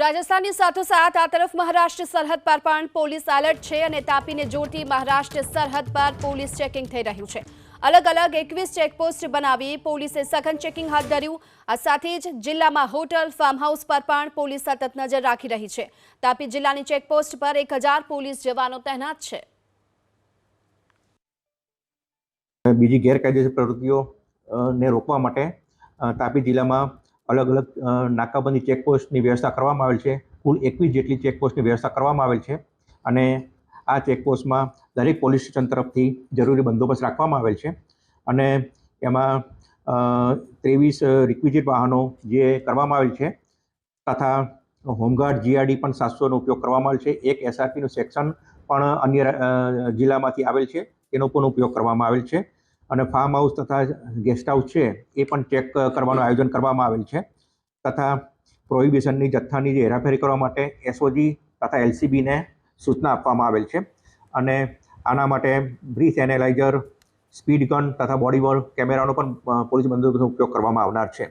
રાજસ્થાનની સાથોસાથ આ તરફ મહારાષ્ટ્ર સરહદ પર પણ પોલીસ એલર્ટ છે અને તાપીને જોડતી મહારાષ્ટ્ર સરહદ પર પોલીસ ચેકિંગ થઈ રહ્યું છે। અલગ અલગ 21 ચેકપોસ્ટ બનાવી પોલીસે સઘન ચેકિંગ હાથ ધર્યું। આ સાથે જ જિલ્લામાં હોટલ ફાર્મ હાઉસ પર પણ પોલીસ સતત નજર રાખી રહી છે। તાપી જિલ્લાની ચેકપોસ્ટ પર 1000 પોલીસ જવાનો તૈનાત છે। બીજી ગેરકાયદેસર પ્રવૃત્તિઓને રોકવા માટે તાપી જિલ્લામાં અલગ અલગ નાકાબંધી ચેકપોસ્ટની વ્યવસ્થા કરવામાં આવેલ છે। કુલ 21 જેટલી ચેકપોસ્ટની વ્યવસ્થા કરવામાં આવેલ છે અને આ ચેકપોસ્ટમાં દરેક પોલીસ સ્ટેશન તરફથી જરૂરી બંદોબસ્ત રાખવામાં આવેલ છે અને એમાં 23 રિક્વિઝિટ વાહનો જે કરવામાં આવેલ છે તથા હોમગાર્ડ જીઆરડી પણ 700નો ઉપયોગ કરવામાં આવેલ છે। એક એસઆરપીનું સેક્શન પણ અન્ય જિલ્લામાંથી આવેલ છે, તેનો પણ ઉપયોગ કરવામાં આવેલ છે અને ફાર્મ હાઉસ તથા ગેસ્ટ હાઉસ છે એ પણ ચેક કરવાનું આયોજન કરવામાં આવેલ છે તથા પ્રોહિબિશનની જથ્થાની જે હેરાફેરી કરવા માટે એસઓજી તથા એલસીબીને સૂચના આપવામાં આવેલ છે અને આના માટે બ્રીથ એનાલાઇઝર, સ્પીડ ગન તથા બોડી વોર્ન કેમેરાનો પણ પોલીસ બંદોબસ્તનો ઉપયોગ કરવામાં આવનાર છે।